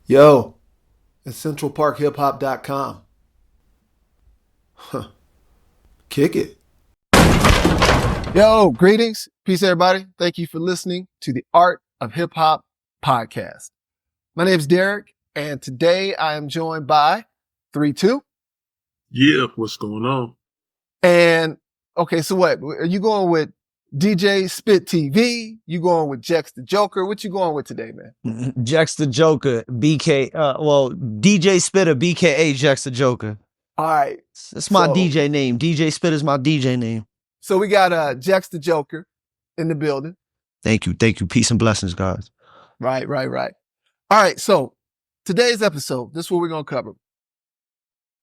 Yo, it's centralparkhiphop.com. Huh. Kick it. Yo, greetings. Peace, everybody. Thank you for listening to the Art of Hip Hop podcast. My name is Derek, and today I am joined by 3-2. Yeah, what's going on? And okay, so what? Are you going with DJ Spit TV? You going with Jex the Joker? What you going with today, man? Jex the Joker, DJ Spitter, BKA Jex the Joker. All right. That's my DJ name. DJ Spitter is my DJ name. So we got Jex the Joker in the building. Thank you. Peace and blessings, guys. Right. All right, so today's episode, this is what we're going to cover.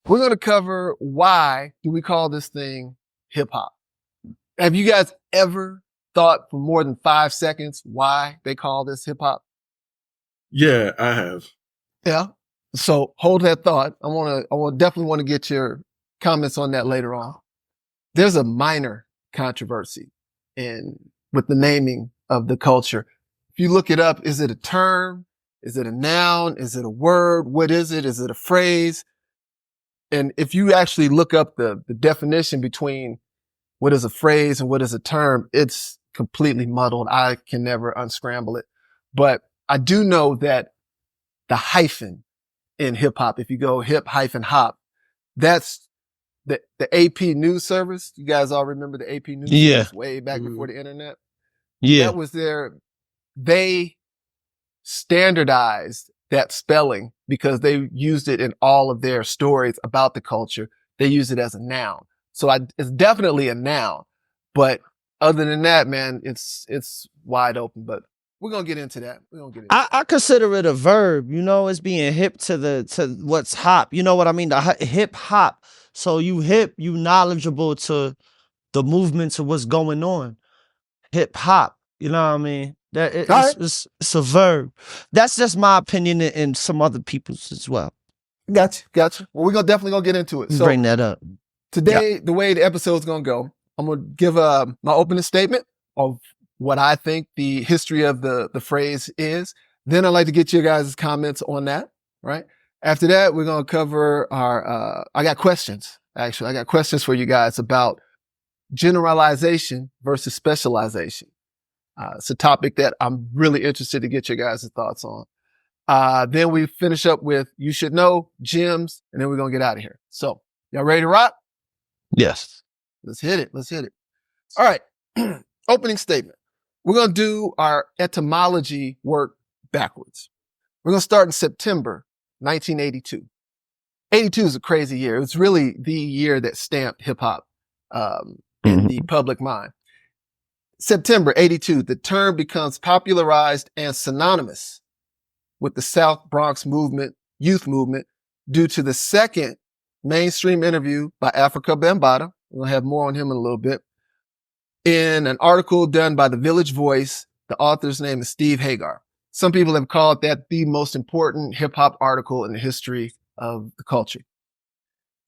We're going to cover why do we call this thing hip-hop. Have you guys ever thought for more than 5 seconds why they call this hip-hop? Yeah, I have. Yeah. So hold that thought. I definitely want to get your comments on that later on. There's a minor controversy with the naming of the culture. If you look it up, is it a term? Is it a noun? Is it a word? What is it? Is it a phrase? And if you actually look up the definition between what is a phrase and what is a term, it's completely muddled. I can never unscramble it. But I do know that the hyphen in hip hop, if you go hip-hop, that's the AP news service. You guys all remember the AP news service way back before the internet? Yeah. That was they standardized that spelling because they used it in all of their stories about the culture. They use it as a noun. So it's definitely a noun, but other than that, man, it's wide open, but we're going to get into that. I consider it a verb, it's being hip to what's hop. You know what I mean? The hip hop. So you hip, you knowledgeable to the movements of what's going on. Hip hop. You know what I mean? It's a verb. That's just my opinion and some other people's as well. Gotcha. Well, we're definitely going to get into it. So bring that up. Today, The way the episode's going to go, I'm going to give my opening statement of what I think the history of the phrase is. Then I'd like to get your guys' comments on that, right? After that, we're going to cover I got questions, actually. I got questions for you guys about generalization versus specialization. It's a topic that I'm really interested to get your guys' thoughts on. Then we finish up with You Should Know, Gems, and then we're going to get out of here. So, y'all ready to rock? Yes. Let's hit it. All right. Opening statement. We're going to do our etymology work backwards. We're going to start in September 1982. 82 is a crazy year. It was really the year that stamped hip hop in the public mind. September 82, the term becomes popularized and synonymous with the South Bronx youth movement, due to the second mainstream interview by Afrika Bambaataa. We'll have more on him in a little bit. In an article done by the Village Voice, the author's name is Steve Hagar. Some people have called that the most important hip hop article in the history of the culture.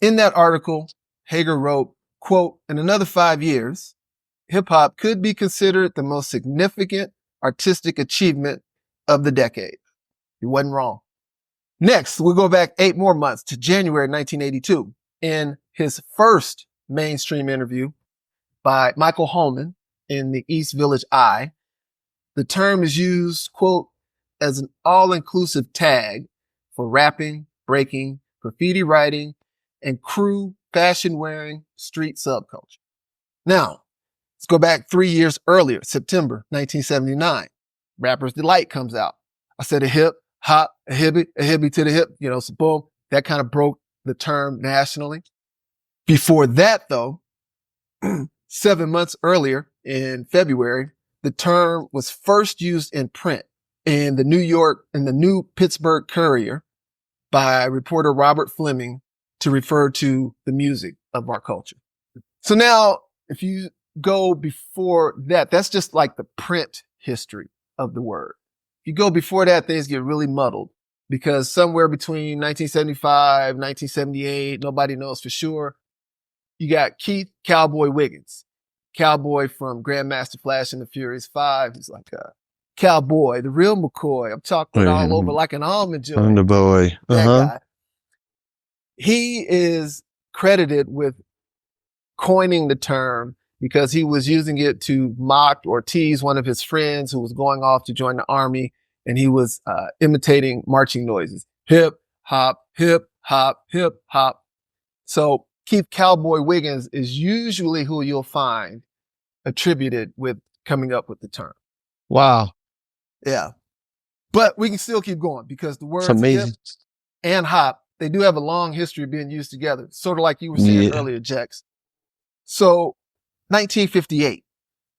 In that article, Hagar wrote, quote, "In another 5 years, hip hop could be considered the most significant artistic achievement of the decade." He wasn't wrong. Next, we'll go back 8 more months to January 1982. In his first mainstream interview by Michael Holman in the East Village Eye, the term is used, quote, as an all-inclusive tag for rapping, breaking, graffiti writing, and crew fashion-wearing street subculture. Now, let's go back 3 years earlier, September 1979. Rapper's Delight comes out. I said a hip, hop, a hippie to the hip, so boom, that kind of broke the term nationally. Before that, though, 7 months earlier in February, the term was first used in print in the New Pittsburgh Courier by reporter Robert Fleming to refer to the music of our culture. So now, if you go before that, that's just like the print history of the word. If you go before that, things get really muddled because somewhere between 1975, 1978, nobody knows for sure, you got Keith Cowboy Wiggins, Cowboy from Grandmaster Flash and the Furious 5. He's like a Cowboy, the real McCoy. I'm chocolate all over like an almond joy. I'm the boy. That guy. He is credited with coining the term because he was using it to mock or tease one of his friends who was going off to join the army, and he was imitating marching noises. Hip, hop, hip, hop, hip, hop. So Keith Cowboy Wiggins is usually who you'll find attributed with coming up with the term. Wow. Yeah. But we can still keep going because the words It's amazing. hip and hop, they do have a long history of being used together, sort of like you were saying earlier, Jex. So 1958,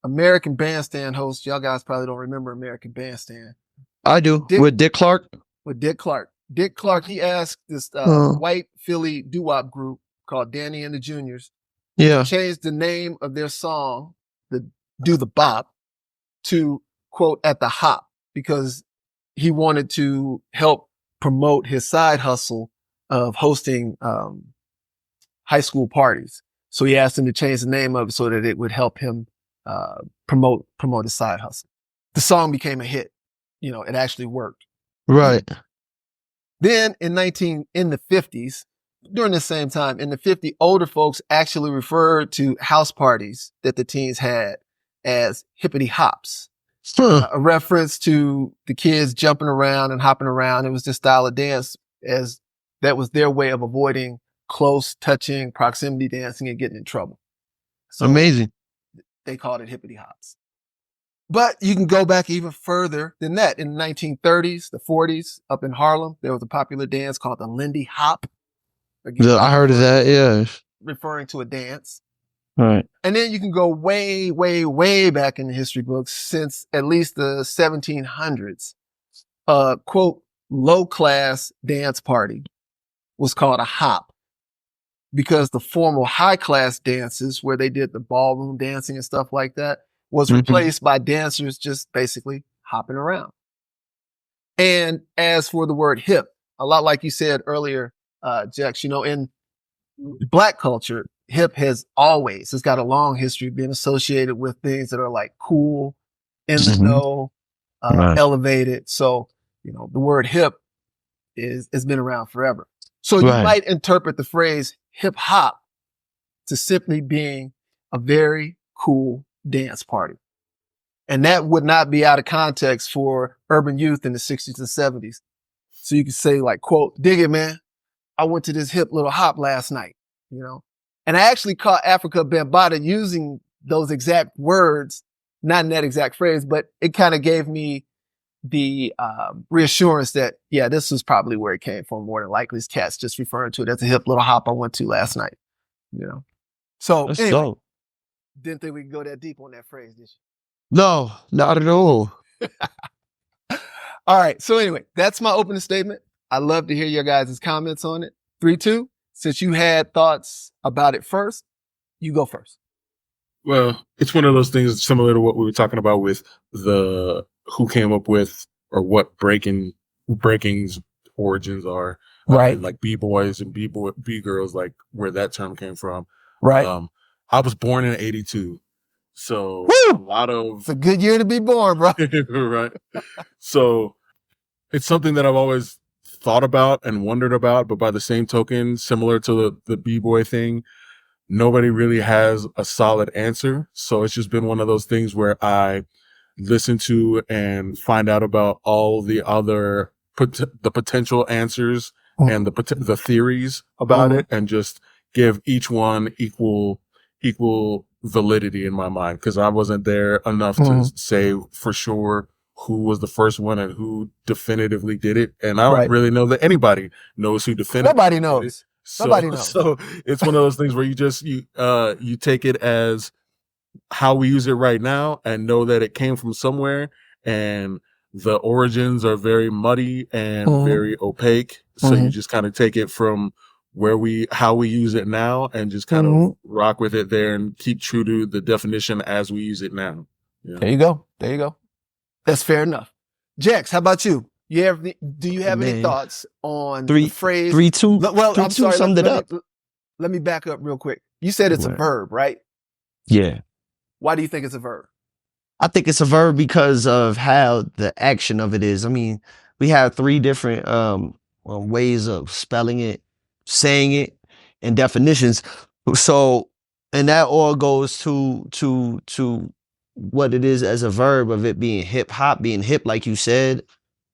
American Bandstand host, y'all guys probably don't remember American Bandstand. I do. With Dick Clark? With Dick Clark. Dick Clark, he asked this white Philly doo-wop group called Danny and the Juniors Yeah. to change the name of their song, the Do the Bop, to, quote, At the Hop, because he wanted to help promote his side hustle of hosting high school parties. So he asked him to change the name of it so that it would help him promote his side hustle. The song became a hit. You know, it actually worked. Right. Then in the 50s, during the same time, in the 50s, older folks actually referred to house parties that the teens had as hippity hops. A reference to the kids jumping around and hopping around. It was this style of dance as that was their way of avoiding close touching, proximity dancing and getting in trouble. So amazing. They called it hippity hops. But you can go back even further than that. In the 1930s, the 40s, up in Harlem, there was a popular dance called the Lindy Hop. Again, I heard of that, yeah. Referring to a dance. Right. And then you can go way, way, way back in the history books since at least the 1700s. Quote, low-class dance party was called a hop because the formal high-class dances where they did the ballroom dancing and stuff like that was replaced by dancers just basically hopping around. And as for the word hip, a lot like you said earlier, Jex, you know, in Black culture, hip has always, it's got a long history of being associated with things that are like cool, in the know, elevated. So, you know, the word hip has been around forever. So you might interpret the phrase hip hop to simply being a very cool dance party. And that would not be out of context for urban youth in the 60s and 70s. So you could say like, quote, dig it, man. I went to this hip little hop last night, you know, and I actually caught Afrika Bambaataa using those exact words, not in that exact phrase, but it kind of gave me the reassurance that, yeah, this was probably where it came from. More than likely, it's cats just referring to it as a hip little hop I went to last night, you know. So that's anyway, dope. Didn't think we could go that deep on that phrase, did you? No, not at all. All right. So anyway, that's my opening statement. I love to hear your guys' comments on it. 3-2. Since you had thoughts about it first, you go first. Well, it's one of those things similar to what we were talking about with the who came up with or what breaking's origins are. Right. Like B-boys and B-girls, like where that term came from. Right. I was born in 82. So a lot of... It's a good year to be born, bro. Right. So it's something that I've always thought about and wondered about, but by the same token, similar to the B-boy thing, nobody really has a solid answer. So it's just been one of those things where I listen to and find out about all the other the potential answers and the theories about it, and just give each one equal validity in my mind, because I wasn't there enough to say for sure who was the first one and who definitively did it. And I don't really know that anybody knows who definitively Nobody knows. did it. So, Nobody knows. So it's one of those things where you take it as how we use it right now and know that it came from somewhere, and the origins are very muddy and very opaque. So you just kind of take it from how we use it now and just kind of rock with it there and keep true to the definition as we use it now. Yeah. There you go. There you go. That's fair enough. Jex, how about you? Do you have any thoughts on the phrase 3-2? Well, I'm sorry. Summed it up. Let me back up real quick. You said it's a verb, right? Yeah. Why do you think it's a verb? I think it's a verb because of how the action of it is. I mean, we have 3 different ways of spelling it, saying it, and definitions. So, and that all goes to what it is as a verb of it being hip hop, being hip, like you said,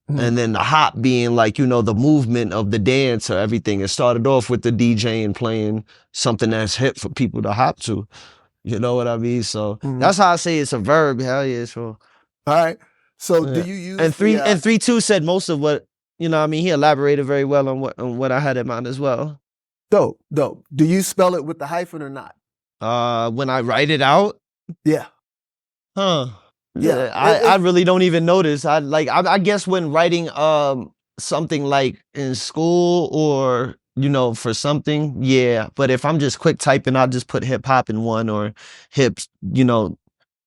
and then the hop being like, you know, the movement of the dance or everything. It started off with the DJ and playing something that's hip for people to hop to. You know what I mean? So that's how I say it's a verb. Hell yeah. So All right. So do yeah. you use And the, 3-2 said most of what, you know what I mean? He elaborated very well on what I had in mind as well. dope? Do you spell it with the hyphen or not? When I write it out, Yeah. huh? Yeah. Yeah, I really don't even notice. I guess when writing something like in school or you know for something, yeah. But if I'm just quick typing, I'll just put hip hop in one or hips, you know,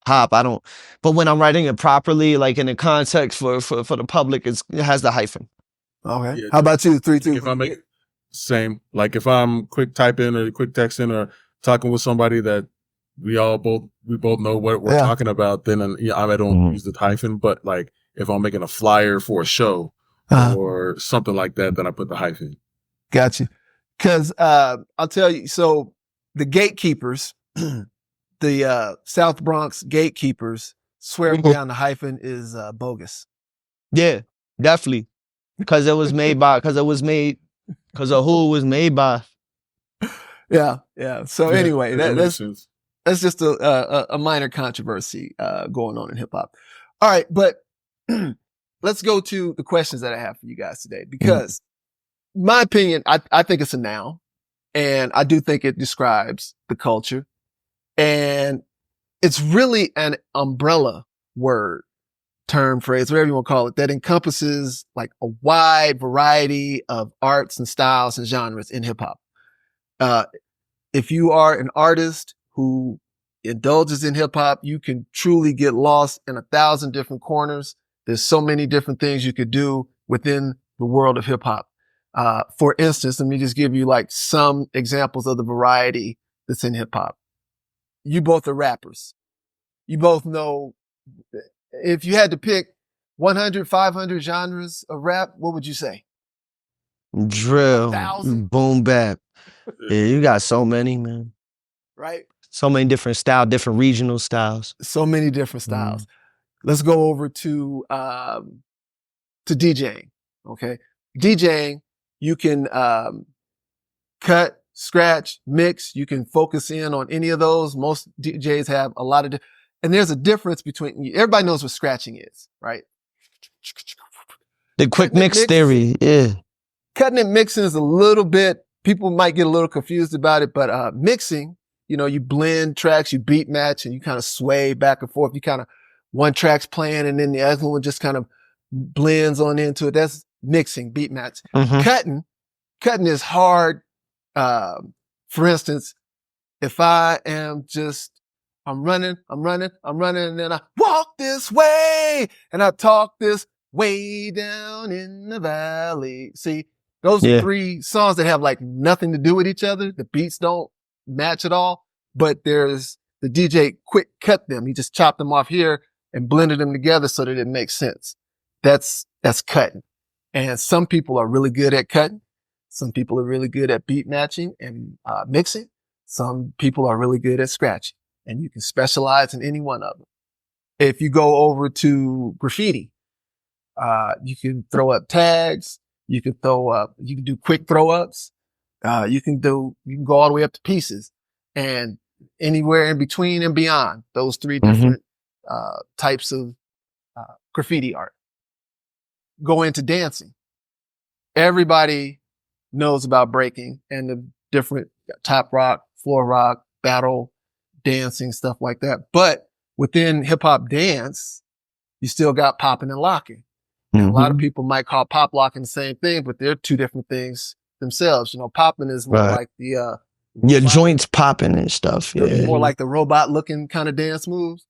hop. I don't. But when I'm writing it properly, like in the context for the public, it has the hyphen. Okay. Yeah, How about you? 3-2. If I make same, like if I'm quick typing or quick texting or talking with somebody that we both know what we're talking about, then I don't use the hyphen. But like if I'm making a flyer for a show or something like that, then I put the hyphen. Gotcha. Because I'll tell you, so the gatekeepers, the South Bronx gatekeepers, swearing down the hyphen is bogus. Yeah, definitely. Because it was made by. Because of who it was made by. Yeah. So anyway, that makes sense. That's just a minor controversy going on in hip hop. All right, but let's go to the questions that I have for you guys today, because my opinion, I think it's a noun, and I do think it describes the culture, and it's really an umbrella word, term, phrase, whatever you want to call it, that encompasses like a wide variety of arts and styles and genres in hip hop. If you are an artist who indulges in hip hop, you can truly get lost in 1,000 different corners. There's so many different things you could do within the world of hip hop. For instance, let me just give you like some examples of the variety that's in hip hop. You both are rappers. You both know, if you had to pick 100, 500 genres of rap, what would you say? Drill, 1,000? boom bap. Yeah, you got so many, man. Right? So many different styles, different regional styles. So many different styles. Let's go over to DJing. Okay. DJing, you can cut, scratch, mix. You can focus in on any of those. Most DJs have a lot of, and there's a difference between, everybody knows what scratching is, right? The quick mix theory, yeah. Cutting and mixing is a little bit, people might get a little confused about it, but mixing, you know, you blend tracks, you beat match, and you kind of sway back and forth. You kind of, one track's playing and then the other one just kind of blends on into it. That's mixing, beat match. Cutting is hard. For instance, if I am just, I'm running, and then I walk this way, and I talk this way down in the valley. See, those are 3 songs that have like nothing to do with each other. The beats don't match at all, but there's the DJ quick cut them. He just chopped them off here and blended them together so that it makes sense. That's cutting. And some people are really good at cutting. Some people are really good at beat matching and mixing. Some people are really good at scratching, and you can specialize in any one of them. If you go over to graffiti, you can throw up tags. You can do quick throw ups. You can go all the way up to pieces, and anywhere in between and beyond those 3 different types of graffiti art. Go into dancing. Everybody knows about breaking and the different top rock, floor rock, battle, dancing, stuff like that. But within hip hop dance, you still got popping and locking. And a lot of people might call pop locking the same thing, but they're 2 different things themselves. You know, popping is more like the your joints popping and stuff. Yeah. More like the robot looking kind of dance moves.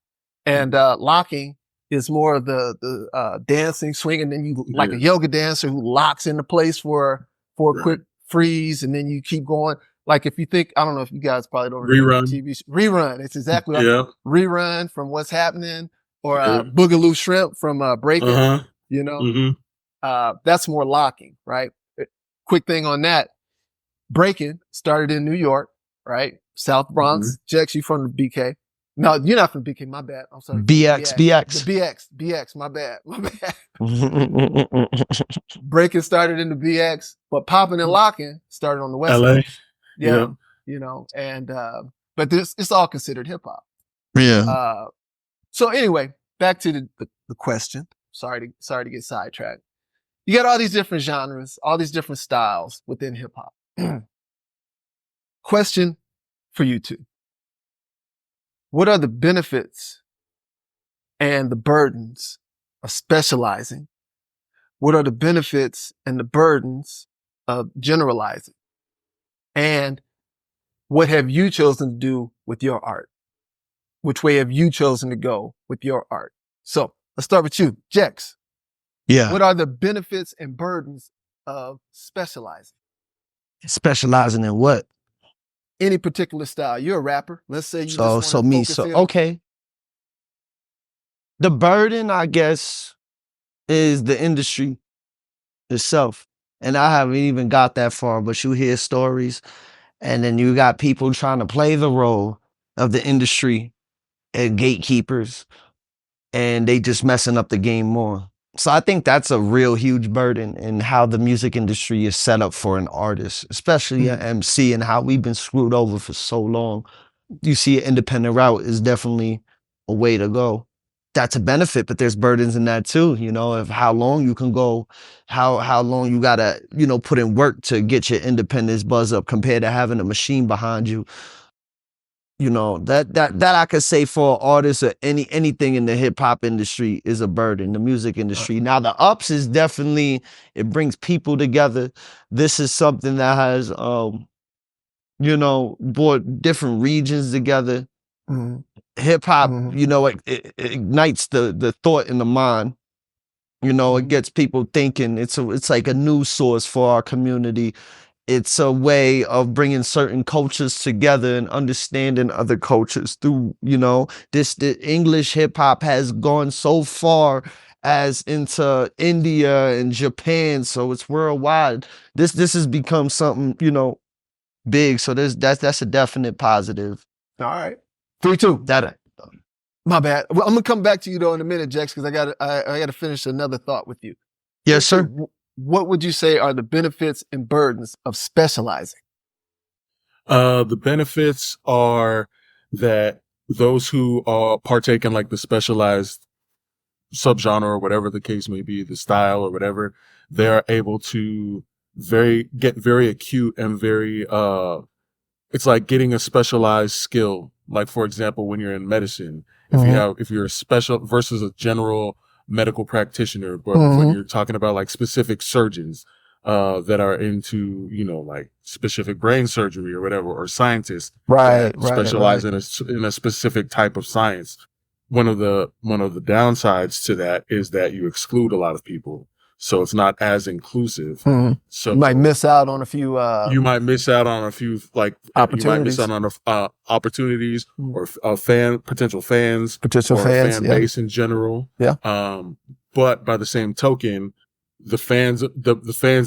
And locking is more of the dancing, swinging, and you like a yoga dancer who locks into place for a quick freeze, and then you keep going. Like if you think, I don't know if you guys probably don't remember Rerun. TV Rerun. It's exactly like Rerun from What's Happening, or Yeah. Boogaloo Shrimp from Breaking. Uh-huh. You know, Mm-hmm. that's more locking, right? Quick thing on that. Breaking started in New York, right? South Bronx. Jex, you from the BK? No, you're not from BK. My bad. I'm sorry. BX, The BX. My bad. Breaking started in the BX, but popping and locking started on the West LA. Coast. Yeah, Yeah. you know, and but it's all considered hip hop. Yeah. So anyway, back to the question. Sorry to get sidetracked. You got all these different genres, all these different styles within hip hop. Question for you two. What are the benefits and the burdens of specializing? What are the benefits and the burdens of generalizing? And what have you chosen to do with your art? Which way have you chosen to go with your art? So let's start with you, Jex. Yeah. What are the benefits and burdens of specializing? Specializing in what? Any particular style. You're a rapper. Let's say you just want to So me. focus So in. okay. The burden, I guess, is the industry itself. And I haven't even got that far, but you hear stories, and then you got people trying to play the role of the industry and gatekeepers, and they just messing up the game more. So I think that's a real huge burden in how the music industry is set up for an artist, especially an MC, and how we've been screwed over for so long. You see an independent route is definitely a way to go. That's a benefit, but there's burdens in that too, you know, of how long you can go, how long you gotta, you know, put in work to get your independence buzz up compared to having a machine behind you. You know, that I could say for artists or anything in the hip hop industry is a burden, the music industry. Now the ups is definitely, it brings people together. This is something that has you know, brought different regions together. Hip hop, you know, it ignites the thought in the mind. You know, it gets people thinking. It's like a news source for our community. It's a way of bringing certain cultures together and understanding other cultures through, you know, the English hip hop has gone so far as into India and Japan, so it's worldwide. This has become something, you know, big. So that's a definite positive. All right. 3-2. That My bad. Well, I'm gonna come back to you though in a minute, Jex, because I got to finish another thought with you. yes, sir. What would you say are the benefits and burdens of specializing? The benefits are that those who partake in like the specialized subgenre or whatever the case may be, the style or whatever, they are able to get very acute and very it's like getting a specialized skill. Like for example, when you're in medicine, if you're a special versus a general medical practitioner, but when you're talking about like specific surgeons that are into, you know, like specific brain surgery or whatever, or scientists that specialize in a specific type of science. One of the downsides to that is that you exclude a lot of people. So it's not as inclusive. So You might miss out on a few you might miss out on a few like opportunities. You might miss out on opportunities or potential fans, Potential or fans, a fan yeah. base in general. Yeah. But by the same token, the fans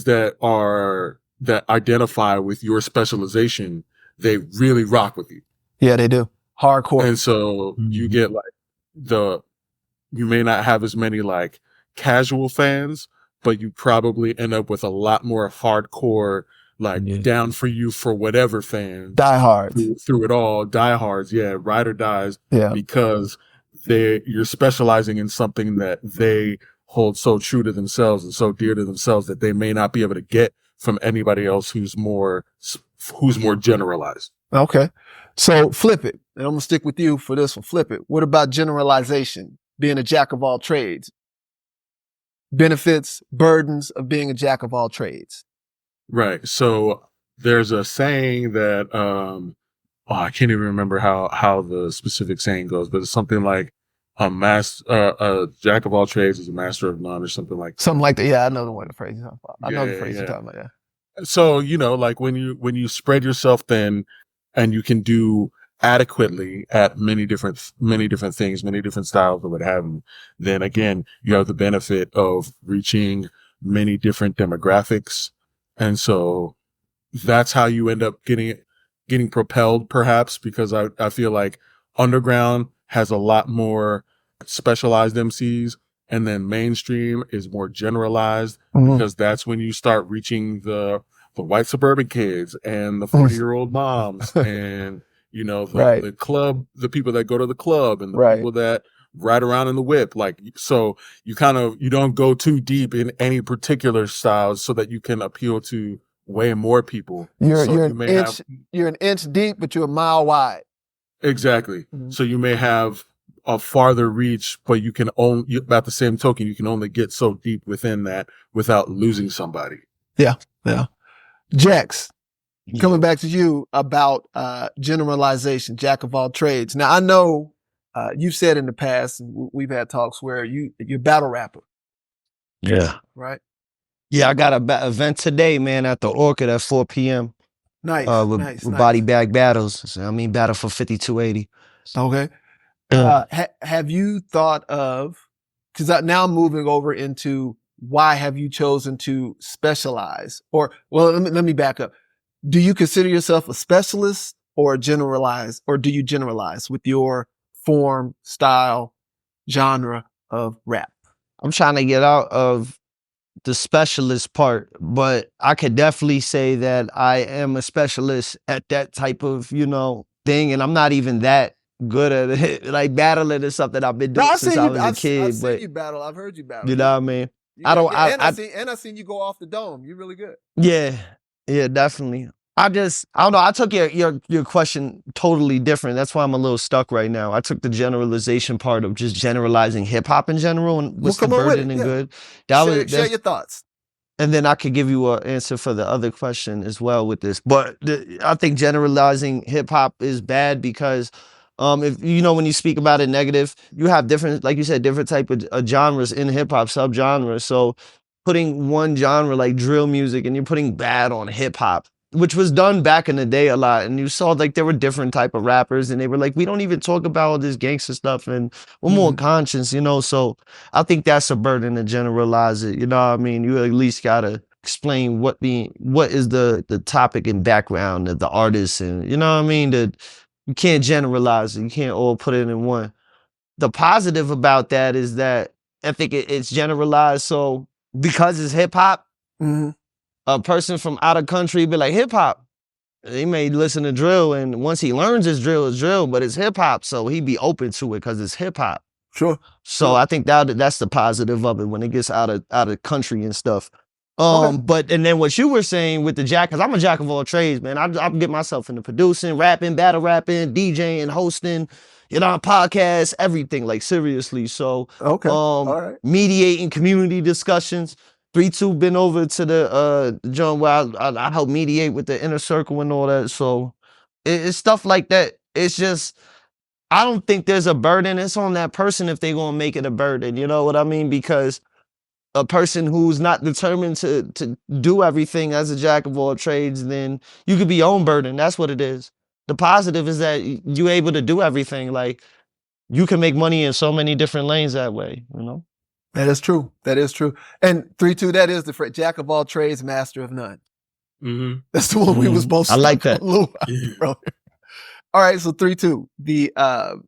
that identify with your specialization, they really rock with you. Yeah, they do. Hardcore. And so you get like you may not have as many like casual fans, but you probably end up with a lot more hardcore, like down for you for whatever fans. Diehards. Through it all. Diehards, yeah, ride or dies. Yeah. Because you're specializing in something that they hold so true to themselves and so dear to themselves that they may not be able to get from anybody else who's more generalized. Okay. So flip it. And I'm going to stick with you for this one. Flip it. What about generalization? Being a jack of all trades. Benefits, burdens of being a jack of all trades. Right. So there's a saying that, I can't even remember how the specific saying goes, but it's something like a jack of all trades is a master of none or something like that. Something like that. Yeah, I know the phrase you're talking about. I know the phrase you're talking about, yeah. So, you know, like when you spread yourself thin and you can do adequately at many different things, many different styles or what have you, then again, you have the benefit of reaching many different demographics. And so that's how you end up getting propelled, perhaps, because I feel like underground has a lot more specialized MCs, and then mainstream is more generalized, because that's when you start reaching the white suburban kids and the 40-year-old moms and, you know, the club, the people that go to the club and the people that ride around in the whip. Like, so you don't go too deep in any particular styles so that you can appeal to way more people. You're an inch deep, but you're a mile wide. Exactly. So you may have a farther reach, but you can only, about the same token, you can only get so deep within that without losing somebody. Yeah. Jax, coming back to you about generalization, jack of all trades. Now, I know you've said in the past, and we've had talks where you're a battle rapper. Yeah. Right? Yeah, I got a event today, man, at the Orchid at 4 p.m. Nice. With body bag battles. So, I mean, battle for 5280. Okay. Have you thought of, because now I'm moving over into why have you chosen to specialize? Or, well, let me back up. Do you consider yourself a specialist or a generalize, or do you generalize with your form, style, genre of rap? I'm trying to get out of the specialist part, but I could definitely say that I am a specialist at that type of, thing. And I'm not even that good at it. Like battling is something I've been doing since I was a kid. I've seen you battle. I've heard you battle. You know what I mean? I've seen you go off the dome. You're really good. Yeah, definitely. I don't know. I took your question totally different. That's why I'm a little stuck right now. I took the generalization part of just generalizing hip hop in general and what's the burden and good. Share your thoughts. And then I could give you an answer for the other question as well with this. But I think generalizing hip hop is bad because if when you speak about it negative, you have different, like you said, different type of genres in hip hop, subgenres. So putting one genre like drill music and you're putting bad on hip hop, which was done back in the day a lot. And you saw like there were different type of rappers and they were like, we don't even talk about all this gangster stuff and we're more conscious, So I think that's a burden to generalize it. You know what I mean? You at least gotta explain what is the topic and background of the artist, and you know what I mean? You can't generalize it. You can't all put it in one. The positive about that is that I think it's generalized. So because it's hip hop, a person from out of country be like, hip hop. He may listen to drill, and once he learns it's drill, but it's hip hop. So he be open to it because it's hip hop. Sure. So I think that's the positive of it when it gets out of country and stuff. But and then what you were saying with the jack, because I'm a jack of all trades, man. I get myself into producing, rapping, battle rapping, DJing, hosting, podcasts, everything, like seriously. So all right. Mediating community discussions. 3-2 been over to the joint where I help mediate with the inner circle and all that. So it's stuff like that. It's just I don't think there's a burden. It's on that person if they gonna make it a burden. You know what I mean? Because a person who's not determined to do everything as a jack of all trades, then you could be your own burden. That's what it is. The positive is that you're able to do everything. Like you can make money in so many different lanes that way, That is true. And 3-2, that is the phrase, jack of all trades, master of none. Mm-hmm. That's the one we was both I like that. All right, so 3-2.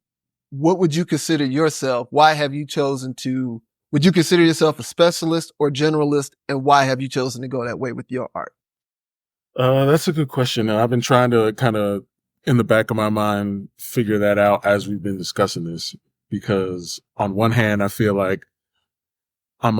What would you consider yourself? Why have you chosen to? Would you consider yourself a specialist or generalist, and why have you chosen to go that way with your art? That's a good question, and I've been trying to kind of, in the back of my mind, figure that out as we've been discussing this. Because on one hand, I feel like I'm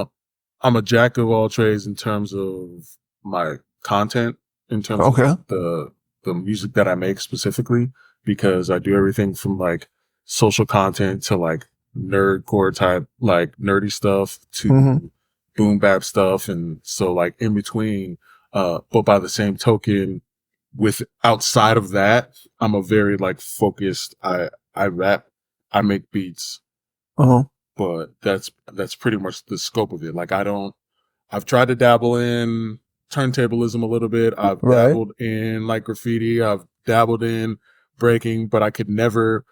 a jack of all trades in terms of my content, in terms of the music that I make specifically, because I do everything from like social content to like nerdcore type, like nerdy stuff to boom bap stuff. And so like in between, but by the same token, with outside of that, I'm a very like focused, I rap, I make beats. But that's pretty much the scope of it. Like I've tried to dabble in turntablism a little bit. I've dabbled in like graffiti. I've dabbled in breaking, but I could never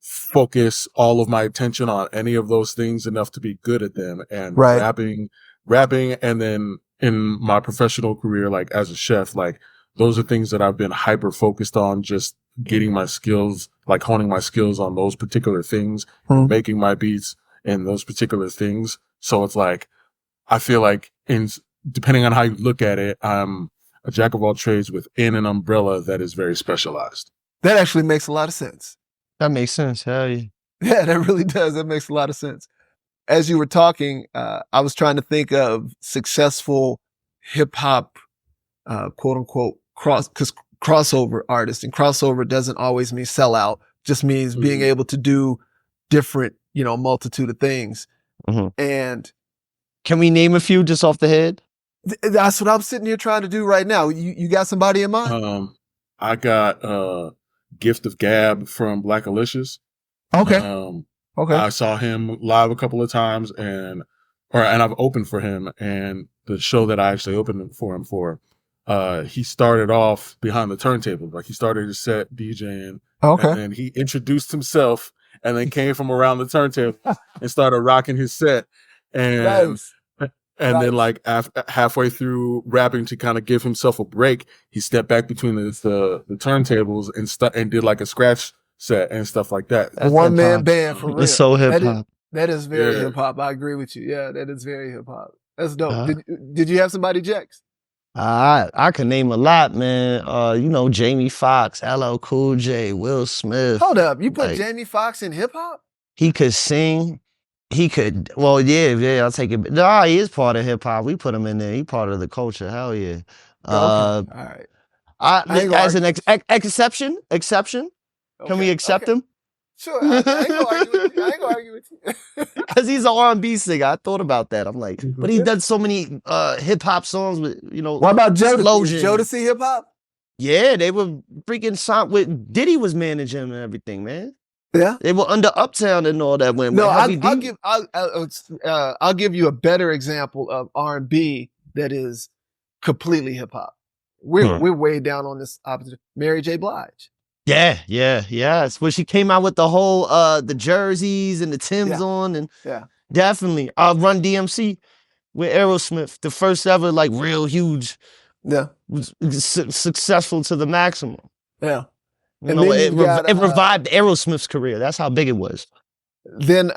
focus all of my attention on any of those things enough to be good at them. And Right. rapping, and then in my professional career, like as a chef, like those are things that I've been hyper focused on, just getting my skills, like honing my skills on those particular things, making my beats and those particular things. So it's like, I feel like depending on how you look at it, I'm a jack of all trades within an umbrella that is very specialized. That actually makes a lot of sense. That makes sense. Hell yeah. Yeah, that really does. That makes a lot of sense. As you were talking, I was trying to think of successful hip hop, quote unquote, crossover artists. And crossover doesn't always mean sell out, just means being able to do different, multitude of things. And can we name a few just off the head? That's what I'm sitting here trying to do right now. You got somebody in mind? I got Gift of Gab from Black Alicious. Okay. Okay. I saw him live a couple of times, and I've opened for him. And the show that I actually opened for him for, he started off behind the turntable. Like he started his set DJing. Okay. And then he introduced himself, and then came from around the turntable and started rocking his set. And Nice. And then like halfway through rapping to kind of give himself a break, he stepped back between the turntables and did like a scratch set and stuff like that. That's one man band for real. It's so hip hop. That is very hip hop. I agree with you. Yeah, that is very hip hop. That's dope. Did you have somebody, Jex? I can name a lot, man. Jamie Foxx, LL Cool J, Will Smith. Hold up. You put Jamie Foxx in hip hop? He could sing. He could, well, yeah, I'll take it. No, he is part of hip hop. We put him in there. He part of the culture. Hell yeah. Okay. All right. As an exception, can we accept him? Sure. I ain't gonna argue with you. Because he's an R&B singer. I thought about that. I'm like, but he done so many hip hop songs with, What about Jodeci? Jodeci hip hop? Yeah, they were freaking signed with Diddy was managing him and everything, man. Yeah, they were under Uptown and all that. No, I'll give you a better example of R&B that is completely hip hop. We're way down on this opposite. Mary J. Blige. Yes. When she came out with the whole the jerseys and the Timbs on, and definitely Run DMC with Aerosmith, the first ever like real huge, successful to the maximum. Yeah. It revived Aerosmith's career. That's how big it was. Then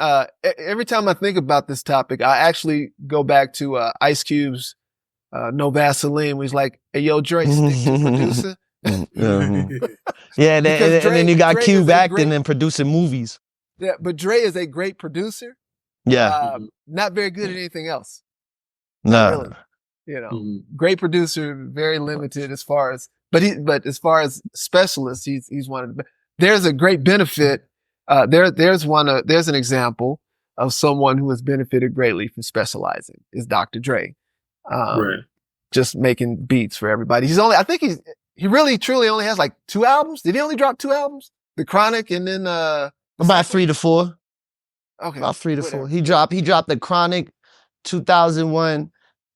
every time I think about this topic, I actually go back to Ice Cube's No Vaseline, where he's like, hey, yo, Dre, stick to producer. Yeah, and then you got Cube acting and producing movies. Yeah, but Dre is a great producer. Yeah. Not very good at anything else. No. Really. Great producer, very limited as far as, but as far as specialists, he's one of the. There's a great benefit. There's an example of someone who has benefited greatly from specializing is Dr. Dre. Just making beats for everybody. He really truly only has like 2 albums. Did he only drop 2 albums? The Chronic and then about 3 to 4. Okay. About 3 to 4. He dropped the Chronic 2001.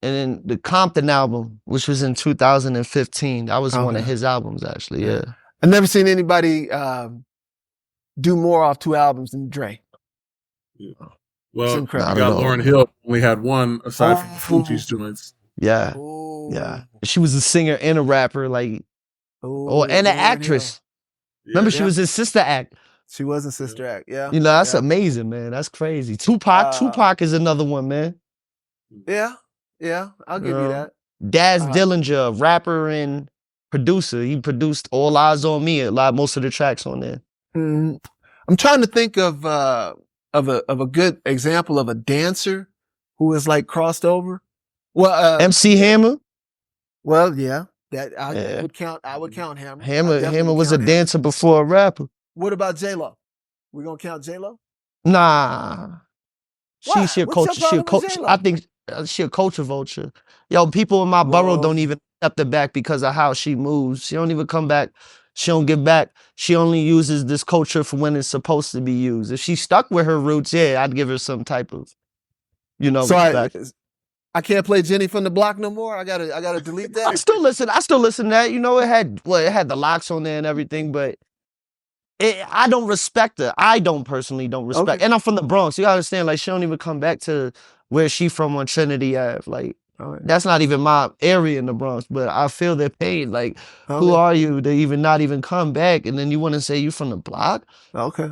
And then the Compton album, which was in 2015, that was one of his albums, actually. Yeah, I've never seen anybody do more off 2 albums than Dre. Yeah. Well, you got Lauryn Hill only had 1 aside from Fuji's joints. Yeah, yeah. She was a singer and a rapper, like, and an actress. Remember, she was his sister act. She was a sister act. Yeah, that's amazing, man. That's crazy. Tupac is another one, man. Yeah, I'll give you that. Daz Dillinger, rapper and producer. He produced All Eyes on Me, most of the tracks on there. I'm trying to think of a good example of a dancer who is like crossed over. Well, MC Hammer. Well, yeah, I would count Hammer. Hammer was a dancer before a rapper. What about J-Lo? We gonna count J-Lo? Nah. She a culture. I think she a culture vulture. Yo, people in my borough don't even accept her back because of how she moves. She don't even come back. She don't give back. She only uses this culture for when it's supposed to be used. If she stuck with her roots, I'd give her some type of, respect. I can't play Jenny from the Block no more. I gotta delete that. I still listen to that. It had the locks on there and everything, but I don't respect her. I don't personally don't respect. Okay. And I'm from the Bronx. You gotta understand, like, she don't even come back to where she from on Trinity Ave. Like, All right. that's not even my area in the Bronx, but I feel their pain. Like, who Okay. are you to even not even come back? And then you want to say you from the block? Okay.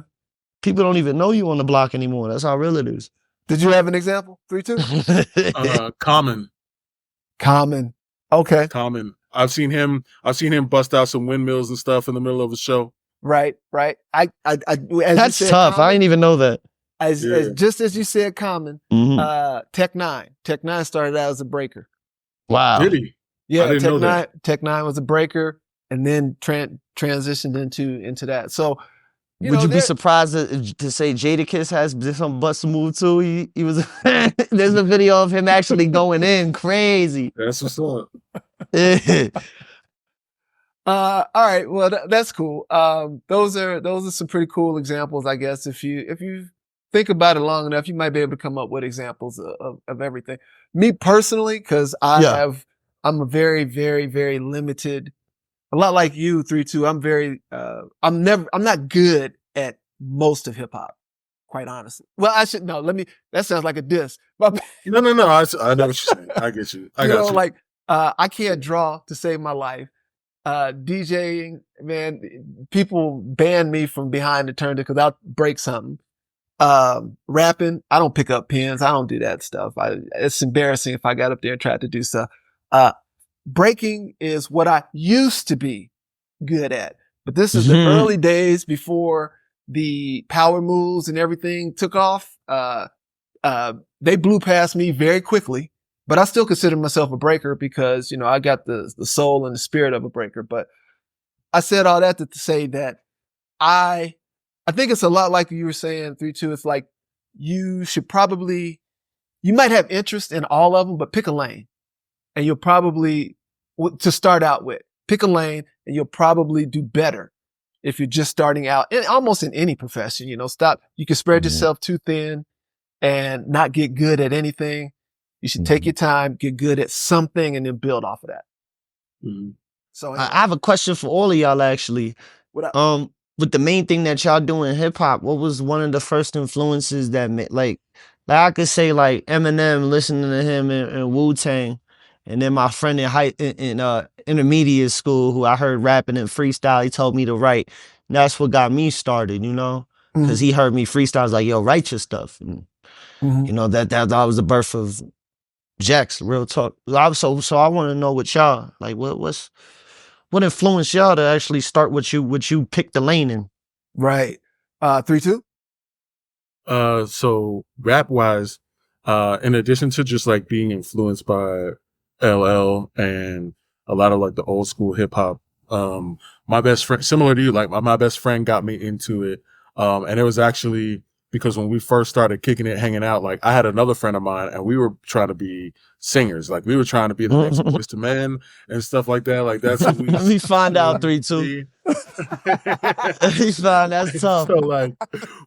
People don't even know you on the block anymore. That's how real it is. Did you have an example? 3-2. Common. Okay. Common. I've seen him bust out some windmills and stuff in the middle of a show. Right. As you That's said, tough. I Common, didn't even know that. as just as you said, Common. Mhm. Tech Nine started out as a breaker. Wow. Did he? Yeah, I didn't know that. Tech Nine was a breaker, and then transitioned into that. So, Would you be surprised to say Jadakiss has some bust move too? He was. There's a video of him actually going in crazy. That's what's up. All right. Well, that's cool. Those are some pretty cool examples, I guess. If you think about it long enough, you might be able to come up with examples of everything. Me personally, because I'm a very, very, very limited. A lot like you, 3-2. I'm not good at most of hip hop, quite honestly. Well, that sounds like a diss. But No. I know what you're saying. I get you. I got you. like, I can't draw to save my life. DJing, man, people ban me from behind the turntable because I'll break something. Rapping, I don't pick up pens. I don't do that stuff. It's embarrassing if I got up there and tried to do stuff. Breaking is what I used to be good at, but this is the early days before the power moves and everything took off. They blew past me very quickly, but I still consider myself a breaker because, I got the soul and the spirit of a breaker. But I said all that to say that I think it's a lot like you were saying, 3-2. It's like you might have interest in all of them, but pick a lane. And you'll probably, to start out with, pick a lane and you'll probably do better if you're just starting out, almost in any profession. You can spread yourself too thin and not get good at anything. You should take your time, get good at something, and then build off of that. Mm-hmm. So I have a question for all of y'all, actually. What up? With the main thing that y'all do in hip hop, what was one of the first influences that made, like I could say, like Eminem, listening to him in Wu-Tang, and then my friend in intermediate school who I heard rapping and freestyle, he told me to write. And that's what got me started, because he heard me freestyle. I was like, yo, write your stuff. And, that was the birth of Jax, real talk. So I want to know what y'all, like, what influenced y'all to actually start what you picked the lane in? Right. 3-2? So rap wise, in addition to just like being influenced by LL and a lot of like the old school hip hop, my best friend, similar to you, like my best friend got me into it. And it was actually because when we first started kicking it, hanging out, like I had another friend of mine and we were trying to be singers. Like we were trying to be the next Mr. Men and stuff like that. Like that's what we Let me find out 3-2. That's tough. So like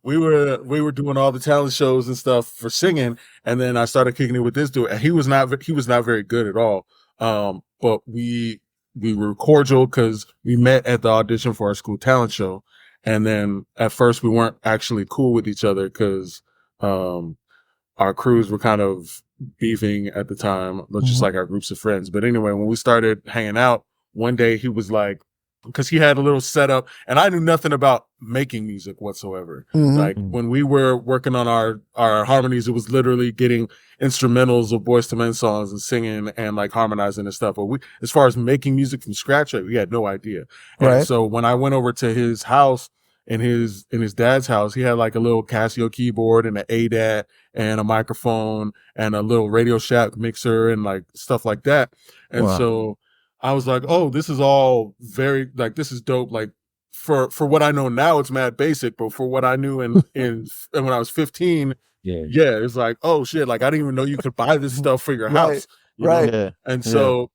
we were doing all the talent shows and stuff for singing, and then I started kicking it with this dude, and he was not very good at all. But we were cordial because we met at the audition for our school talent show. And then at first we weren't actually cool with each other because our crews were kind of beefing at the time, just like our groups of friends. But anyway, when we started hanging out, one day he was like, because he had a little setup and I knew nothing about making music whatsoever. Like when we were working on our harmonies, it was literally getting instrumentals of Boyz II Men songs and singing and like harmonizing and stuff. But as far as making music from scratch, we had no idea. And so when I went over to his house, in his dad's house, he had like a little Casio keyboard and an ADAT and a microphone and a little Radio Shack mixer and like stuff like that. And so I was like, oh, this is all very, like, this is dope. Like for what I know now, it's mad basic, but for what I knew in when I was 15, it's like, oh shit, like I didn't even know you could buy this stuff for your house. You know? Yeah. And so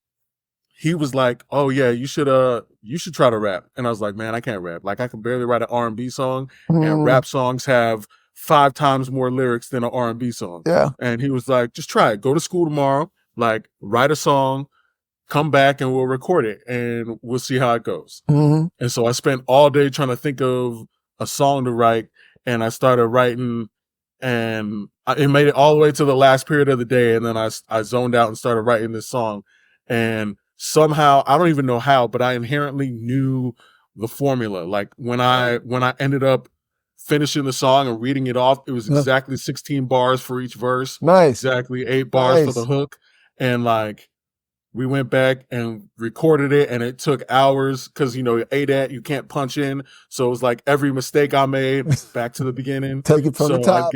he was like, oh yeah, you should try to rap. And I was like, man, I can't rap. Like I can barely write an R&B song, and rap songs have 5 times more lyrics than an R&B song. Yeah. And he was like, just try it. Go to school tomorrow, like write a song, come back and we'll record it and we'll see how it goes. And so I spent all day trying to think of a song to write, and I started writing, and it made it all the way to the last period of the day, and then I zoned out and started writing this song, and somehow, I don't even know how, but I inherently knew the formula. Like when I ended up finishing the song and reading it off, it was exactly 16 bars for each verse. Nice. Exactly 8 bars for the hook. And like, we went back and recorded it, and it took hours because, you know, ADAT, you can't punch in. So it was like every mistake I made, back to the beginning. Take it from the top.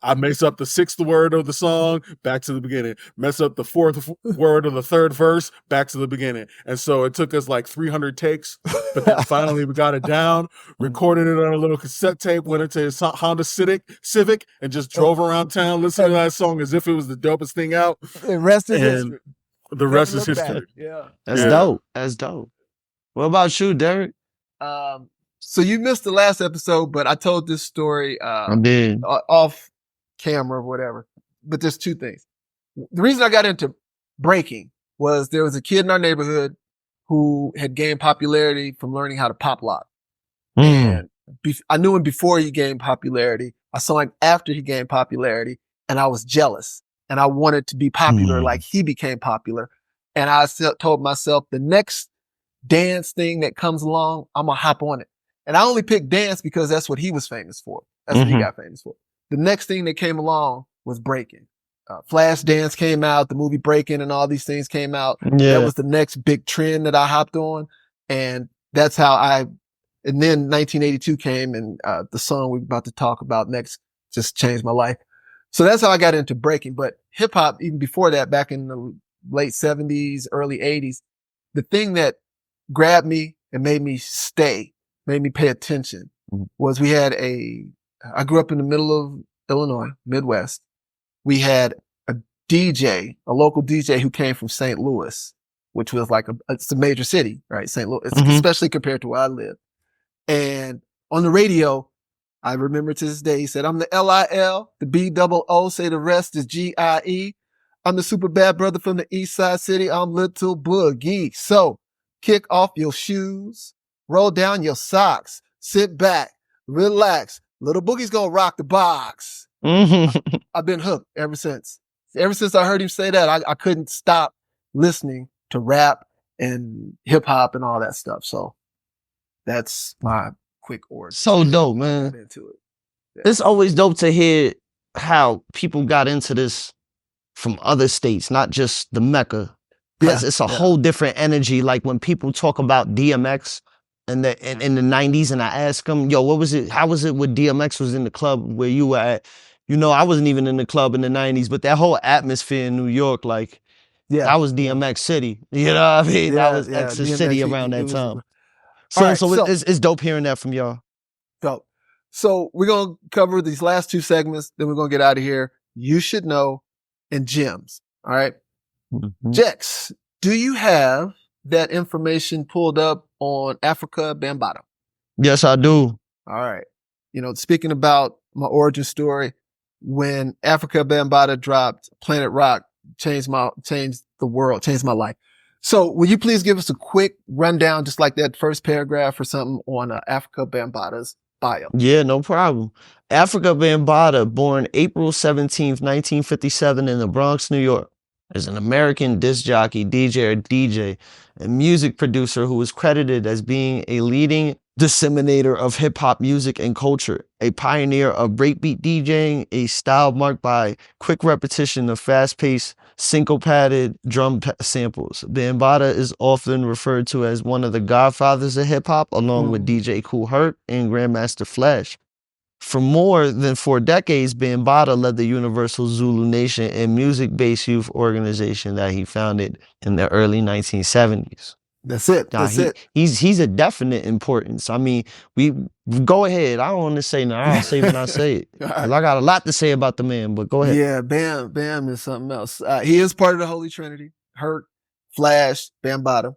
I mess up the 6th word of the song, back to the beginning. Mess up the 4th word of the 3rd verse, back to the beginning. And so it took us like 300 takes, but then finally we got it down, recorded it on a little cassette tape, went into his Honda Civic, and just drove around town listening to that song as if it was the dopest thing out. The rest is history. The rest is history. Yeah. That's dope. That's dope. What about you, Derek? So you missed the last episode, but I told this story I did. off camera or whatever. But there's 2 things. The reason I got into breaking was there was a kid in our neighborhood who had gained popularity from learning how to pop lock. And I knew him before he gained popularity. I saw him after he gained popularity, and I was jealous. And I wanted to be popular like he became popular. And I told myself, the next dance thing that comes along, I'm going to hop on it. And I only picked dance because that's what he was famous for. That's what he got famous for. The next thing that came along was breaking. Flash Dance came out, the movie Breaking and all these things came out. Yeah. That was the next big trend that I hopped on. And that's how and then 1982 came, and the song we're about to talk about next just changed my life. So that's how I got into breaking. But hip hop, even before that, back in the late 70s, early 80s, the thing that grabbed me and made me pay attention was I grew up in the middle of Illinois, Midwest. We had a local DJ who came from St. Louis, which was like it's a major city, right? St. Louis, especially compared to where I live. And on the radio, I remember to this day, he said, I'm the LIL, the BOO, say the rest is GIE. I'm the super bad brother from the East Side City. I'm Little Boogie. So kick off your shoes, roll down your socks, sit back, relax. Little Boogie's gonna rock the box. I've been hooked ever since. Ever since I heard him say that, I couldn't stop listening to rap and hip hop and all that stuff. So that's my quick origin. So dope, man. Into it. Yeah. It's always dope to hear how people got into this from other states, not just the Mecca. Because it's a whole different energy. Like when people talk about DMX in the 90s, and I ask them, yo, what was it? How was it when DMX was in the club where you were at? You know, I wasn't even in the club in the 90s, but that whole atmosphere in New York, like, that was DMX City. You know what I mean? That was X's City around that time. So it's dope hearing that from y'all. Dope. So we're going to cover these last 2 segments, then we're going to get out of here. You should know and gems. All right. Jex, do you have that information pulled up on Afrika Bambaataa? Yes, I do. All right. You know, speaking about my origin story, when Afrika Bambaataa dropped, Planet Rock changed the world, changed my life. So will you please give us a quick rundown, just like that first paragraph or something on Afrika Bambaataa's bio? Yeah, no problem. Afrika Bambaataa, born April 17th, 1957 in the Bronx, New York, is an American disc jockey, DJ, and music producer who is credited as being a leading disseminator of hip-hop music and culture, a pioneer of breakbeat DJing, a style marked by quick repetition of fast-paced, syncopated drum samples. Bambaataa is often referred to as one of the godfathers of hip-hop, along with DJ Kool Herc and Grandmaster Flash. For more than 4 decades, Bambaataa led the Universal Zulu Nation, a music-based youth organization that he founded in the early 1970s. That's it. That's it. He's a definite importance. I mean, we go ahead. I don't want to say now. I'll say when I say it. Right. I got a lot to say about the man, but go ahead. Yeah, Bam is something else. He is part of the Holy Trinity. Herc, Flash, Bambaataa.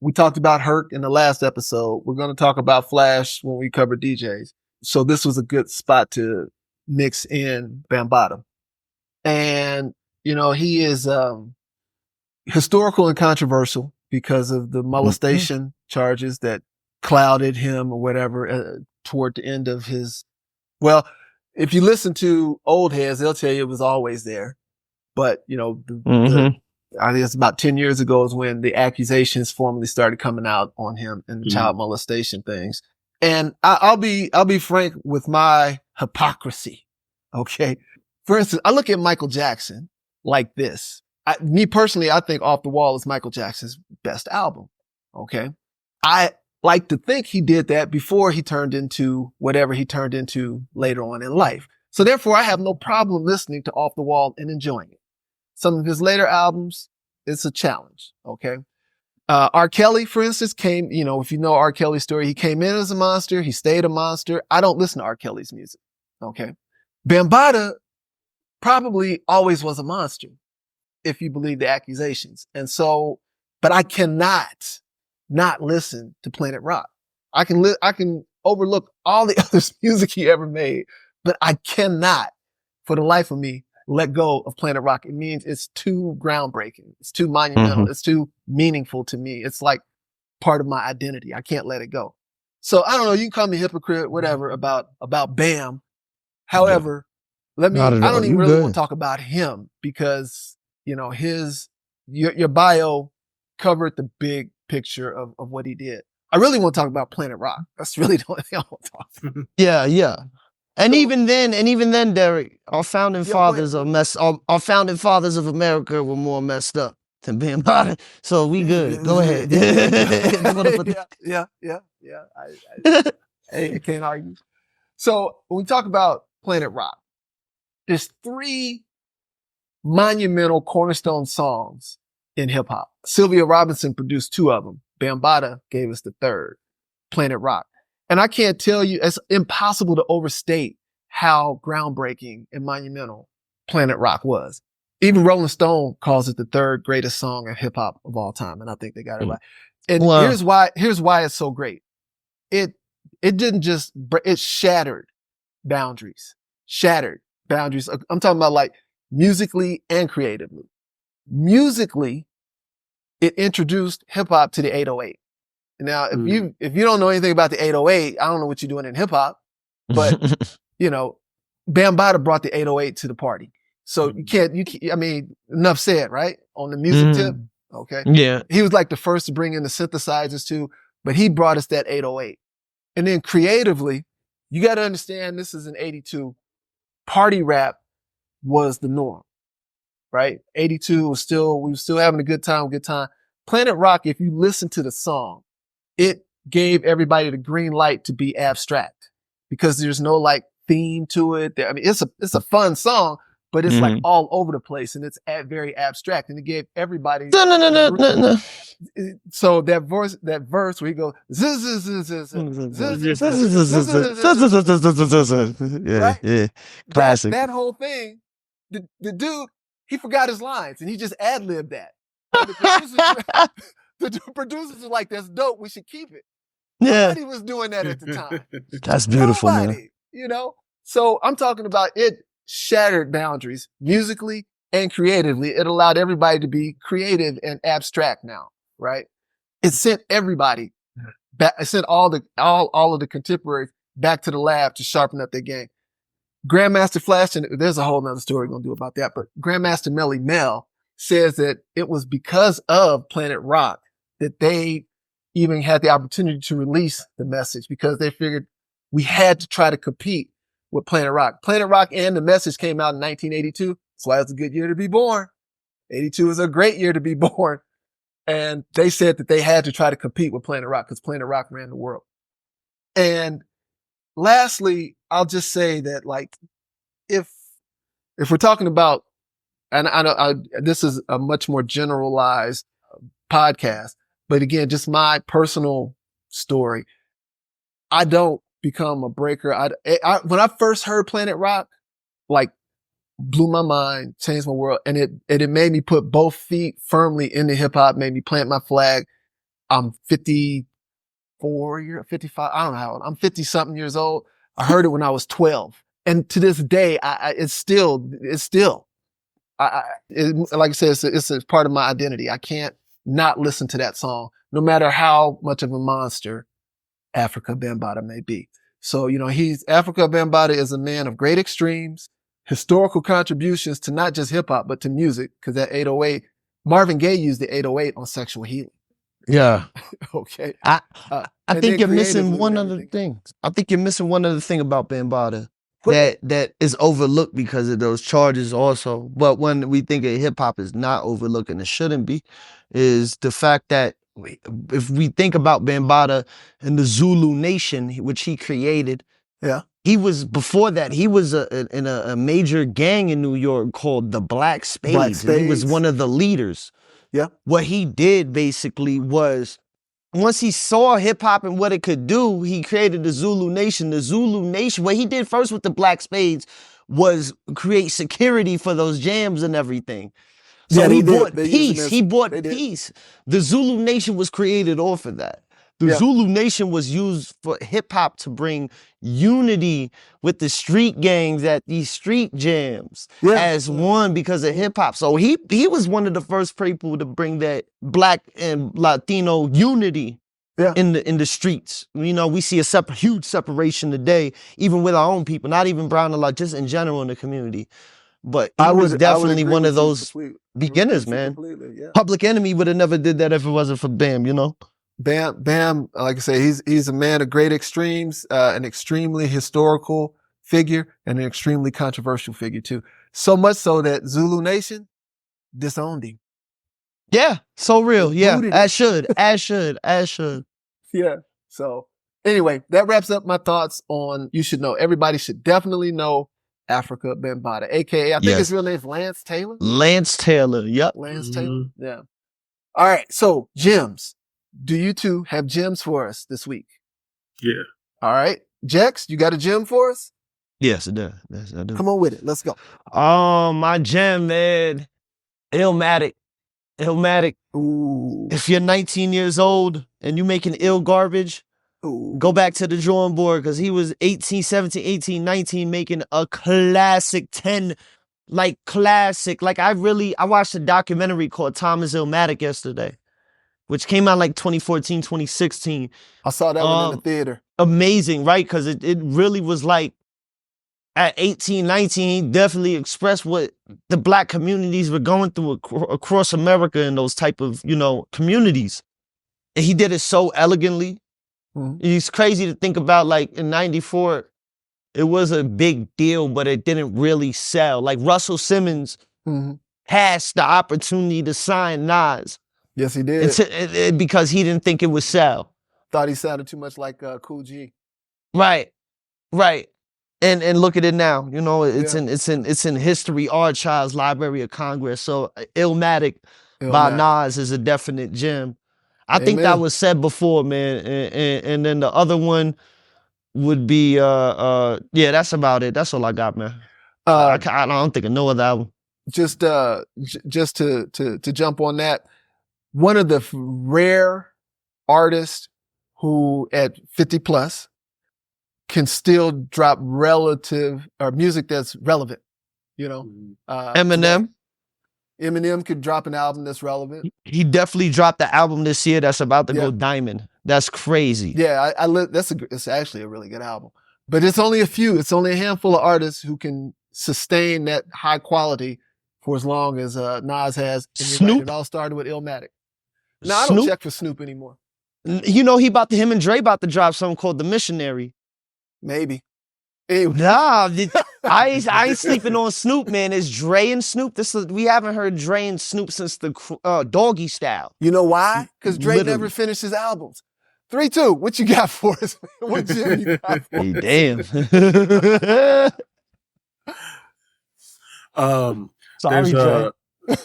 We talked about Herc in the last episode. We're going to talk about Flash when we cover DJs. So this was a good spot to mix in Bambaataa. And, you know, he is historical and controversial because of the molestation charges that clouded him or whatever toward the end of his, well, if you listen to old heads, they'll tell you it was always there. But, you know, I think it's about 10 years ago is when the accusations formally started coming out on him and the child molestation things. And I'll be frank with my hypocrisy. Okay. For instance, I look at Michael Jackson like this. Me personally, I think Off the Wall is Michael Jackson's best album. Okay. I like to think he did that before he turned into whatever he turned into later on in life. So therefore, I have no problem listening to Off the Wall and enjoying it. Some of his later albums, it's a challenge. Okay. R. Kelly, for instance, came, you know, if you know R. Kelly's story, he came in as a monster. He stayed a monster. I don't listen to R. Kelly's music. Okay. Bambaataa probably always was a monster, if you believe the accusations. And so, but I cannot not listen to Planet Rock. I can overlook all the other music he ever made, but I cannot, for the life of me, let go of Planet Rock. It means it's too groundbreaking. It's too monumental. It's too meaningful to me. It's like part of my identity. I can't let it go. So I don't know. You can call me a hypocrite, whatever, about Bam. However, I don't even really want to talk about him because, you know, your bio covered the big picture of what he did. I really want to talk about Planet Rock. That's really the only thing I want to talk about. Yeah. And even then, Derek, our founding fathers our founding fathers of America were more messed up than Bambaataa. So we good. Go ahead. Yeah. I can't argue. So when we talk about Planet Rock, there's 3 monumental cornerstone songs in hip hop. Sylvia Robinson produced 2 of them. Bambaataa gave us the 3rd, Planet Rock. And I can't tell you, it's impossible to overstate how groundbreaking and monumental Planet Rock was. Even Rolling Stone calls it the 3rd greatest song of hip hop of all time. And I think they got it right. And here's why it's so great. It didn't just, it shattered boundaries. I'm talking about like musically and creatively. Musically, it introduced hip hop to the 808. Now, if you don't know anything about the 808, I don't know what you're doing in hip hop, but you know, Bambaataa brought the 808 to the party. So I mean, enough said, right? On the music tip. Okay. Yeah. He was like the first to bring in the synthesizers too, but he brought us that 808. And then creatively, you got to understand this is in 82. Party rap was the norm, right? 82 we were still having a good time. Planet Rock, if you listen to the song, it gave everybody the green light to be abstract because there's no like theme to it. I mean, it's a fun song, but it's like all over the place and it's very abstract. And it gave everybody. No. So that verse where he goes, yeah, classic. That whole thing, the dude, he forgot his lines and he just ad-libbed that. The producers are like, that's dope. We should keep it. Yeah. Nobody was doing that at the time. That's beautiful, man. You know? So I'm talking about it shattered boundaries musically and creatively. It allowed everybody to be creative and abstract now, right? It sent everybody back. It sent all of the contemporaries back to the lab to sharpen up their game. Grandmaster Flash, and there's a whole nother story we're going to do about that, but Grandmaster Melly Mel says that it was because of Planet Rock that they even had the opportunity to release the message because they figured we had to try to compete with Planet Rock. Planet Rock and the message came out in 1982. That's why it's a good year to be born. 82 is a great year to be born. And they said that they had to try to compete with Planet Rock because Planet Rock ran the world. And lastly, I'll just say that like, if we're talking about, and I know this is a much more generalized podcast, but again, just my personal story. I don't become a breaker. When I first heard Planet Rock, like blew my mind, changed my world. And it made me put both feet firmly into hip hop, made me plant my flag. I'm 55. I don't know how old. I'm 50 something years old. I heard it when I was 12. And to this day, it's still, like I said, it's a part of my identity. I can't not listen to that song, no matter how much of a monster Afrika Bambaataa may be. So, Afrika Bambaataa is a man of great extremes, historical contributions to not just hip hop, but to music. Cause that 808, Marvin Gaye used the 808 on Sexual Healing. Yeah. Okay. I And think then you're missing creatively one with other everything. thing. I think you're missing one other thing about Bambaataa What- that is overlooked because of those charges also. But when we think of hip hop is not overlooked and it shouldn't be, is the fact that if we think about Bambaataa and the Zulu Nation, which he created, Yeah. he was before that. He was in a major gang in New York called the Black Spades, and he was Spades. one of the leaders. Yeah. What he did basically was, once he saw hip hop and what it could do, he created the Zulu Nation. The Zulu Nation, what he did first with the Black Spades was create security for those jams and everything. So Yeah, he they did. brought They used peace. them as- He brought they did. peace. The Zulu Nation was created off of that. The Yeah. Zulu Nation was used for hip hop to bring unity with the street gangs at these street jams Yeah. as one because of hip hop. So he was one of the first people to bring that Black and Latino unity Yeah. in the streets. We see a huge separation today, even with our own people, not even brown and just in general in the community. But he was definitely agree one with of you those completely. beginners, With you man. Completely, yeah. Public Enemy would have never did that if it wasn't for Bam, Bam, like I say, he's a man of great extremes, an extremely historical figure and an extremely controversial figure too. So much so that Zulu Nation disowned him. Yeah, so real. They Yeah, booted as should. Yeah. So anyway, that wraps up my thoughts on you should know. Everybody should definitely know Afrika Bambaataa, aka I think Yes. his real name is Lance Taylor. Lance Taylor. Yep. Lance Taylor. Yeah. All right. So gems. Do you two have gems for us this week? Yeah. All right. Jex, you got a gem for us? Yes, it does. Yes, I do. Come on with it. Let's go. My gem, man. Illmatic. Ooh. If you're 19 years old and you making ill garbage, Ooh. go back to the drawing board because he was 18, 17, 18, 19 making a classic 10, classic. I watched a documentary called Thomas Illmatic yesterday, which came out 2014, 2016. I saw that one in the theater. Amazing, right? Because it really was at 18, 19, he definitely expressed what the Black communities were going through across America in those type of, communities. And he did it so elegantly. Mhm. It's crazy to think about, in 94, it was a big deal, but it didn't really sell. Russell Simmons Mhm. has the opportunity to sign Nas Yes, he did. because he didn't think it would sell. Thought he sounded too much like Cool G. Right. And look at it now. It's in History Archives, Library of Congress. So Illmatic by Nas is a definite gem. I think that Amen. was said before, man. And then the other one would be that's about it. That's all I got, man. I don't think of no other album. Just to jump on that, one of the rare artists who at 50 plus can still drop music that's relevant. Eminem. Eminem could drop an album that's relevant. He definitely dropped the album this year that's about to go diamond. That's crazy. Yeah, it's actually a really good album. But it's only a few. It's only a handful of artists who can sustain that high quality for as long as Nas has. And you're right, Snoop? it all started with Illmatic. No, I don't Snoop? check for Snoop anymore. Him and Dre about to drop something called The Missionary. Maybe. Anyway. Nah, I ain't sleeping on Snoop, man. It's Dre and Snoop. We haven't heard Dre and Snoop since the Doggy Style. You know why? Because Dre Literally. never finished his albums. 3, 2, what you got for us? What gem you got for Hey, us? damn. Sorry, Dre.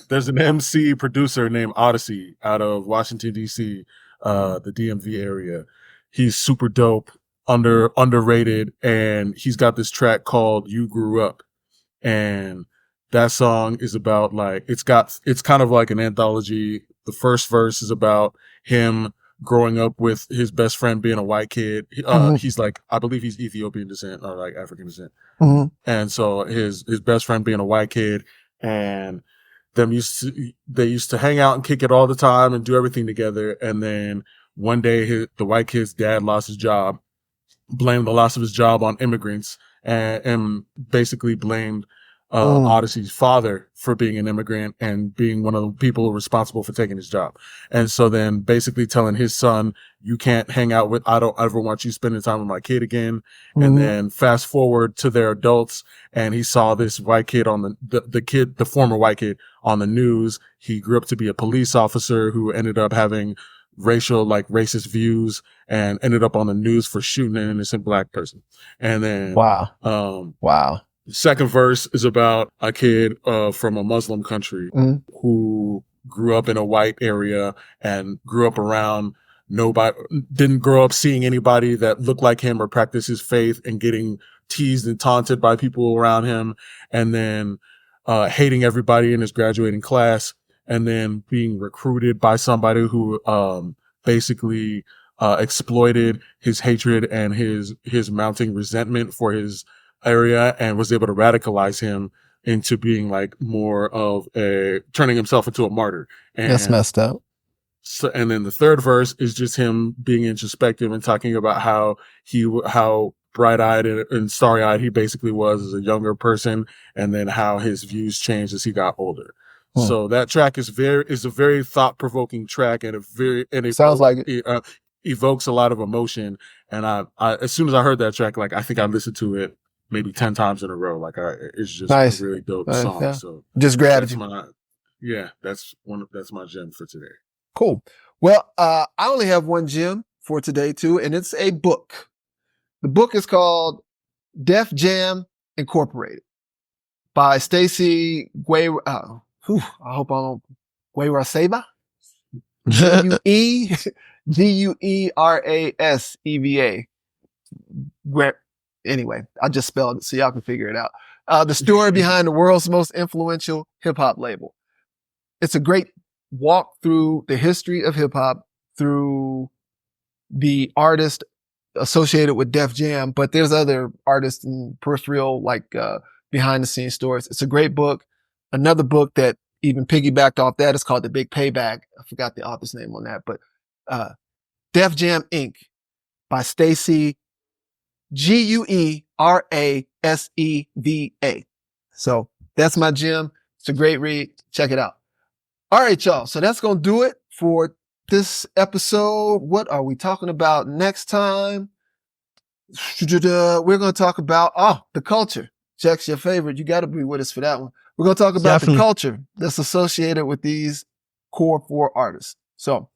There's an MC producer named Odyssey out of Washington, D.C., the DMV area. He's super dope, underrated, and he's got this track called You Grew Up. And that song is about it's kind of like an anthology. The first verse is about him growing up with his best friend being a white kid. He's I believe he's Ethiopian descent or African descent. Mhm. And so his best friend being a white kid, and they used to hang out and kick it all the time and do everything together. And then one day the white kid's dad lost his job. blamed the loss of his job on immigrants and basically blamed Odyssey's father for being an immigrant and being one of the people responsible for taking his job. And so then basically telling his son, you can't hang out with, I don't ever want you spending time with my kid again. And then fast forward to their adults, and he saw this white kid on the former white kid on the news. He grew up to be a police officer who ended up having racist views and ended up on the news for shooting an innocent black person. And then, wow. the second verse is about a kid from a Muslim country who grew up in a white area and grew up around nobody, didn't grow up seeing anybody that looked like him or practiced his faith, and getting teased and taunted by people around him, and then hating everybody in his graduating class, and then being recruited by somebody who basically exploited his hatred and his mounting resentment for his area, and was able to radicalize him into being like more of turning himself into a martyr. And That's messed up. So, and then the third verse is just him being introspective and talking about how bright-eyed and starry-eyed he basically was as a younger person, and then how his views changed as he got older. So that track is a very thought-provoking track, and it Sounds like it. Evokes a lot of emotion. And I as soon as I heard that track, like I think I listened to it maybe 10 times in a row. Like it's just Nice. a really dope song. Yeah. So Just gratitude. that's my gem for today. Cool. Well, I only have one gem for today too, and it's a book. The book is called Def Jam Incorporated by Stacey I hope I don't Gueraseva. Gueraseva. Anyway, I just spelled it so y'all can figure it out. The story behind the world's most influential hip hop label. It's a great walk through the history of hip hop, through the artist associated with Def Jam, but there's other artists and peripheral, like behind the scenes stories. It's a great book. Another book that even piggybacked off that is called The Big Payback. I forgot the author's name on that, but Def Jam Inc. by Stacey Gueraseva. So that's my gem. It's a great read. Check it out. All right, y'all. So that's going to do it for this episode. What are we talking about next time? We're going to talk about, the culture. Jack's your favorite. You got to be with us for that one. We're going to talk about the culture that's associated with these core 4 artists. So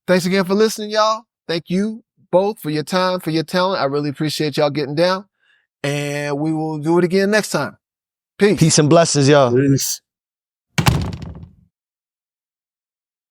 thanks again for listening, y'all. Thank you both for your time, for your talent. I really appreciate y'all getting down, and we will do it again next time. Peace. Peace and blessings, y'all. Peace.